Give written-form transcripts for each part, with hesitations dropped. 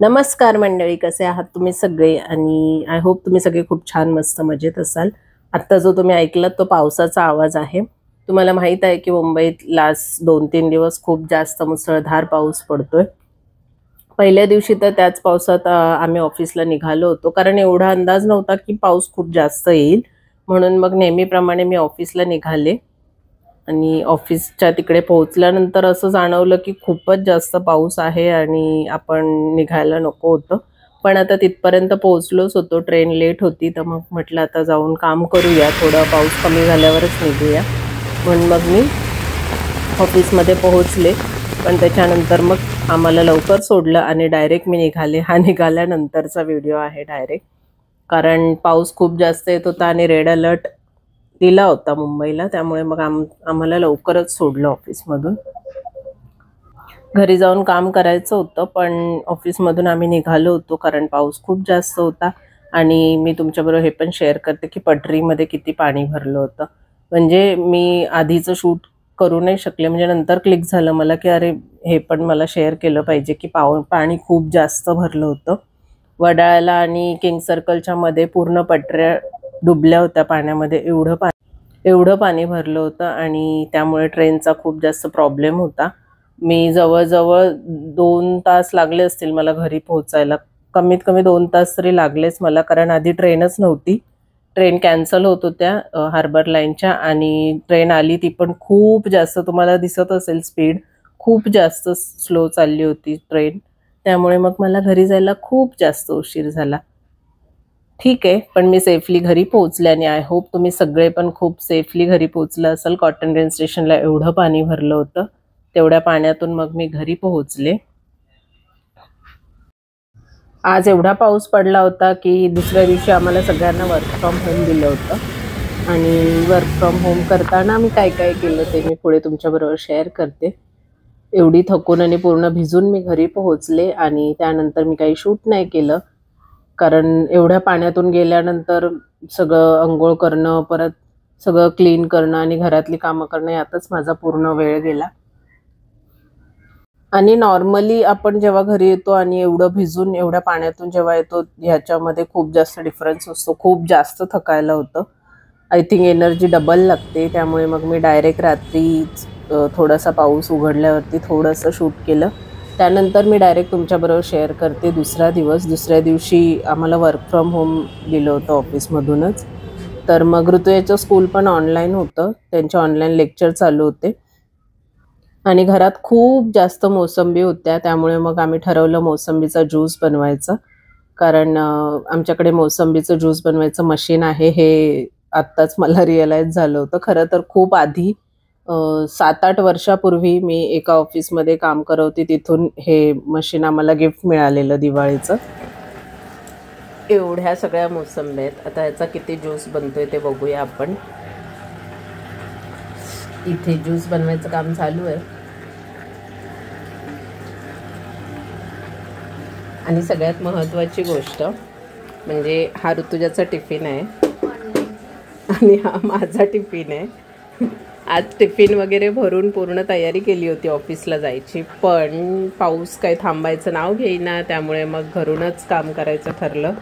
नमस्कार मंडळी, कसे आहात तुम्ही सगळे? आणि आय होप तुम्ही सगळे खूप छान मस्त मजेत असाल. आत्ता जो तुम्ही ऐकलात तो पावसाचा आवाज आहे. तुम्हाला माहीत आहे की मुंबईत लास्ट 2-3 दिवस खूप जास्त मुसळधार पाऊस पडतोय. पहिल्या दिवशी तर त्याच पावसात आम्ही ऑफिसला निघालो होतो, कारण एवढा अंदाज नव्हता की पाऊस खूप जास्त येईल. म्हणून मग नेहमीप्रमाणे मी ऑफिसला निघाले आणि ऑफिसच्या तिकडे पोहोचल्यानंतर असं जाणवलं की खूपच जास्त पाऊस आहे आणि आपण निघायला नको होतं. पण आता तिथपर्यंत पोहोचलोच होतो. ट्रेन लेट होती, तर मग म्हटलं आता जाऊन काम करूया, थोडा पाऊस कमी झाल्यावरच निघूया. म्हणून मग मी ऑफिसमध्ये पोहोचले. पण त्याच्यानंतर मग आम्हाला लवकर सोडलं आणि डायरेक्ट मी निघाले. हा निघाल्यानंतरचा व्हिडिओ आहे डायरेक्ट, कारण पाऊस खूप जास्त येत होता आणि रेड अलर्ट दिला होता मुंबईला. त्यामुळे मग आम्हाला लवकरच सोडलं ऑफिसमधून. घरी जाऊन काम करायचं होतं, पण ऑफिसमधून आम्ही निघालो होतो कारण पाऊस खूप जास्त होता. आणि मी तुमच्याबरोबर हे पण शेअर करते की पटरीमध्ये किती पाणी भरलं होतं. म्हणजे मी आधीचं शूट करू नाही शकले, म्हणजे नंतर क्लिक झालं मला की अरे हे पण मला शेअर केलं पाहिजे की पाणी खूप जास्त भरलं होतं. वडाळ्याला आणि किंग सर्कलच्या मध्ये पूर्ण पटऱ्या डुबल्या होत्या पाण्यामध्ये. एवढं पाणी भरलं होतं आणि त्यामुळे ट्रेनचा खूप जास्त प्रॉब्लेम होता. मी जवळजवळ 2 तास लागले असतील मला घरी पोहोचायला. कमीत कमी 2 तास तरी लागलेच मला, कारण आधी ट्रेनच नव्हती. ट्रेन कॅन्सल होत होत्या हार्बर लाईनच्या, आणि ट्रेन आली ती पण खूप जास्त, तुम्हाला दिसत असेल स्पीड, खूप जास्त स्लो चालली होती ट्रेन. त्यामुळे मग मला घरी जायला खूप जास्त उशीर झाला. ठीक आहे, पण मी सेफली घरी पोहोचले आणि आय होप तुम्ही सगळे पण खूप सेफली घरी पोहोचलं असाल. कॉटन रेन स्टेशनला एवढं पाणी भरलं होतं. तेवढ्या पाण्यातून मग मी घरी पोहोचले. आज एवढा पाऊस पडला होता की दुसऱ्या दिवशी आम्हाला सगळ्यांना वर्क फ्रॉम होम दिलं होतं. आणि वर्क फ्रॉम होम करताना मी काय काय केलं ते मी पुढे तुमच्याबरोबर शेअर करते. एवढी थकून आणि पूर्ण भिजून मी घरी पोहोचले आणि त्यानंतर मी काही शूट नाही केलं, कारण एवढ्या पाण्यातून गेल्यानंतर सगळं अंघोळ करणं, परत सगळं क्लीन करणं आणि घरातली कामं करणं यातच माझा पूर्ण वेळ गेला. आणि नॉर्मली आपण जेव्हा घरी येतो आणि एवढं भिजून एवढ्या पाण्यातून जेव्हा येतो, ह्याच्यामध्ये खूप जास्त डिफरन्स असतो. खूप जास्त थकायला होतं. आय थिंक एनर्जी डबल लागते. त्यामुळे मग मी डायरेक्ट रात्री थोडासा पाऊस उघडल्यावरती थोडंसं शूट केलं. त्यानंतर मी डायरेक्ट तुमच्याबरोबर शेअर करते दुसरा दिवस. दुसऱ्या दिवशी आम्हाला वर्क फ्रॉम होम दिलं होतं ऑफिसमधूनच. तर मग ऋतुजाचं स्कूल पण ऑनलाईन होतं, त्यांचे ऑनलाईन लेक्चर चालू होते. आणि घरात खूप जास्त मोसंबी होत्या, त्यामुळे मग आम्ही ठरवलं मोसंबीचा ज्यूस बनवायचा. कारण आमच्याकडे मोसंबीचं ज्यूस बनवायचं मशीन आहे, हे आत्ताच मला रिअलाईज झालं होतं. खरं तर खूप आधी 7-8 वर्षापूर्वी मी एका ऑफिसमध्ये काम करत होते, तिथून हे मशीन आम्हाला गिफ्ट मिळालेलं दिवाळीचं. एवढ्या सगळ्या मोसंब्या आहेत. आता याचा किती ज्यूस बनतोय ते बघूया आपण. इथे ज्यूस बनवायचं काम चालू आहे. आणि सगळ्यात महत्त्वाची गोष्ट म्हणजे हा ऋतुजाचा टिफिन आहे आणि हा माझा टिफिन आहे. आज टिफिन वगैरे भरून पूर्ण तयारी केली होती ऑफिसला जायची, पण पाऊस काही थांबायचं नाव घेईना. त्यामुळे मग घरूनच काम करायचं ठरलं,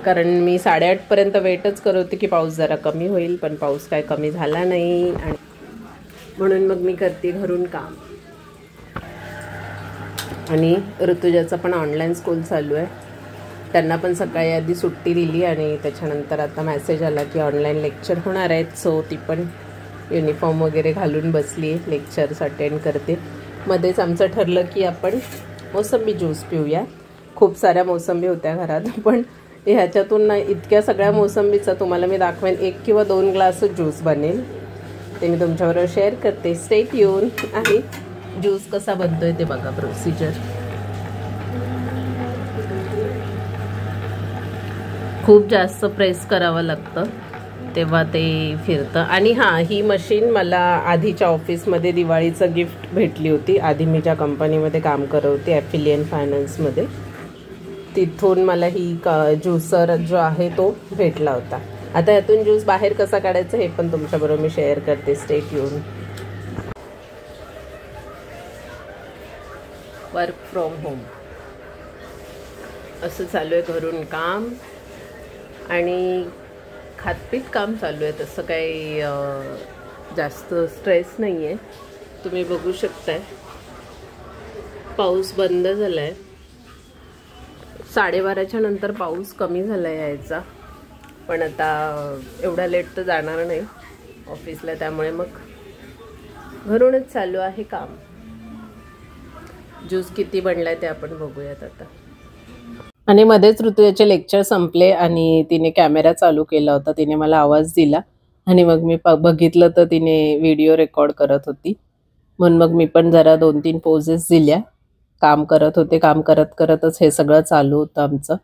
कारण मी 8:30पर्यंत वेटच करत होते की पाऊस जरा कमी होईल, पण पाऊस काय कमी झाला नाही. आणि म्हणून मग मी करते घरून काम. आणि ऋतुजाचं पण ऑनलाईन स्कूल चालू आहे. त्यांना पण सकाळी आधी सुट्टी दिली आणि त्याच्यानंतर आता मेसेज आला की ऑनलाईन लेक्चर होणार आहेत. सो ती पण युनिफॉर्म वगैरे घालून बसली आहे, लेक्चर्स अटेंड करते. मध्येच आमचं ठरलं की आपण मोसंबी ज्यूस पिऊया. खूप साऱ्या मोसंबी होत्या घरात, पण ह्याच्यातून इतक्या सगळ्या मोसंबीचा तुम्हाला मी दाखवेन 1 किंवा 2 ग्लास ज्यूस बनेल, ते मी तुमच्याबरोबर शेअर करते. Stay tune. आहे ज्यूस कसा बनतोय ते बघा. प्रोसिजर खूप जास्त प्रेस करावं लागतं, तेव्हा ते फिरतं. आणि हां, ही मशीन मला आधीच्या ऑफिसमध्ये दिवाळीचं गिफ्ट भेटली होती. आधी मी ज्या कंपनीमध्ये काम करत होते ॲफिलियन फायनान्समध्ये, तिथून मला ही ज्यूसर जो आहे तो भेटला होता. आता यातून ज्यूस बाहेर कसा काढायचा हे पण तुमच्याबरोबर मी शेअर करते. Stay tune. Work from home. असं चालू आहे घरून काम आणि खातपीत काम चालू आहे. तसं काही जास्त स्ट्रेस नाही आहे. तुम्ही बघू शकताय पाऊस बंद झाला आहे. 12:30च्या नंतर पाऊस कमी झाला आहे यायचा, पण आता एवढा लेट तर जाणार नाही ऑफिसला, त्यामुळे मग घरूनच चालू आहे काम. ज्यूस किती बनलाय ते आपण बघूयात आता. आणि मध्येच ऋतूचे लेक्चर संपले आणि तिने कॅमेरा चालू केला होता. तिने मला आवाज दिला आणि मग मी बघितलं तर तिने व्हिडिओ रेकॉर्ड करत होती. म्हणून मग मी पण जरा 2-3 पोजेस दिल्या. काम करत होते. काम करतच हे सगळं चालू होतं आमचं.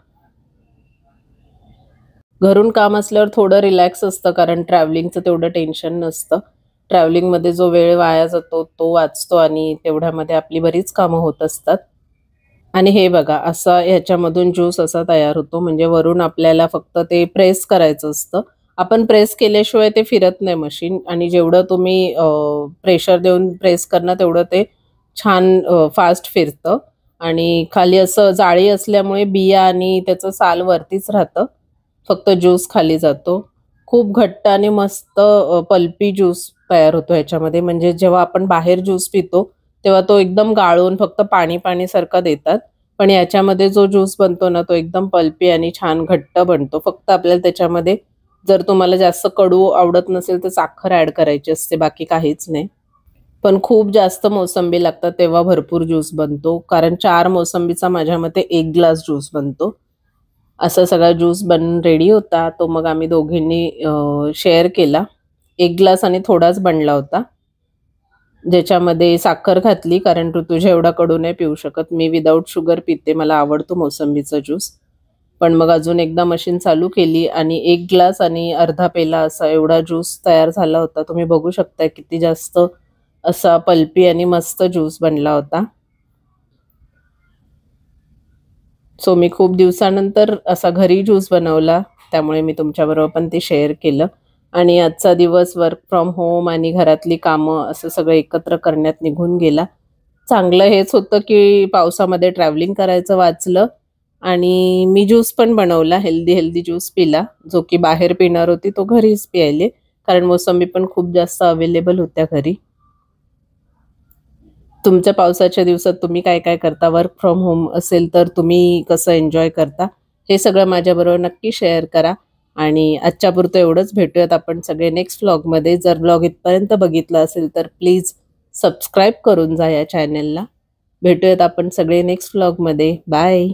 घरून काम असल्यावर थोडं रिलॅक्स असतं, कारण ट्रॅव्हलिंगचं तेवढं टेन्शन नसतं. ट्रॅव्हलिंगमध्ये जो वेळ वाया जातो तो वाचतो आणि तेवढ्यामध्ये आपली बरीच कामं होत असतात. आणि हे बघा, असा ह्याच्यामधून ज्यूस असा तयार होतो. म्हणजे वरून आपल्याला फक्त ते प्रेस करायचं असतं. आपण प्रेस केल्याशिवाय ते फिरत नाही मशीन, आणि जेवढं तुम्ही प्रेशर देऊन प्रेस करणार तेवढं ते छान फास्ट फिरतं. आणि खाली असं जाळी असल्यामुळे बिया आणि त्याचं साल वरतीच राहतं, फक्त ज्यूस खाली जातो. खूप घट्ट आणि मस्त पल्पी ज्यूस तयार होतो ह्याच्यामध्ये. म्हणजे जेव्हा आपण बाहेर ज्यूस पितो तेव्हा तो एकदम गाळून फक्त पाणी सारखा देतात, पण याच्यामध्ये जो ज्यूस बनतो ना तो एकदम पल्पी आणि छान घट्ट बनतो. फक्त आपल्याला त्याच्यामध्ये जर तुम्हाला जास्त कडू आवडत नसेल तर साखर ॲड करायची असते, बाकी काहीच नाही. पण खूप जास्त मोसंबी लागतात तेव्हा भरपूर ज्यूस बनतो, कारण 4 मोसंबीचा माझ्या मते 1 ग्लास ज्यूस बनतो. असा सगळा ज्यूस बनून रेडी होता. तो मग आम्ही दोघींनी शेअर केला. 1 ग्लास आणि थोडाच बनला होता, ज्याच्यामध्ये साखर घातली, कारण ऋतुजा एवढा कडू नाही पिऊ शकत. मी विदाऊट शुगर पिते, मला आवडतो मोसंबीचा ज्यूस. पण मग अजून एकदा मशीन चालू केली आणि 1 ग्लास आणि अर्धा पेला असा एवढा ज्यूस तयार झाला होता. तुम्ही बघू शकता किती जास्त असा पल्पी आणि मस्त ज्यूस बनला होता. सो मी खूप दिवसानंतर असा घरी ज्यूस बनवला, त्यामुळे मी तुमच्याबरोबर पण ते शेअर केलं. आणि आजचा दिवस वर्क फ्रॉम होम आणि घरातली कामं असं सगळं एकत्र करण्यात निघून गेला. चांगलं हेच होतं की पावसामध्ये ट्रॅव्हलिंग करायचं वाचलं आणि मी ज्यूस पण बनवला, हेल्दी ज्यूस पिला. जो की बाहेर पिणार होती तो घरीच प्यायले, कारण मोसंबी पण खूप जास्त अवेलेबल होत्या घरी. तुमच्या पावसाच्या दिवसात तुम्ही काय काय करता? वर्क फ्रॉम होम असेल तर तुम्ही कसं एन्जॉय करता? हे सगळं माझ्याबरोबर नक्की शेअर करा. आणि आजच्यापुरतं एवढंच. भेटूयात आपण सगळे नेक्स्ट व्लॉगमध्ये. जर व्लॉग इथपर्यंत बघितला असेल तर प्लीज सबस्क्राईब करून जा या चॅनलला. भेटूयात आपण सगळे नेक्स्ट व्लॉगमध्ये. बाय.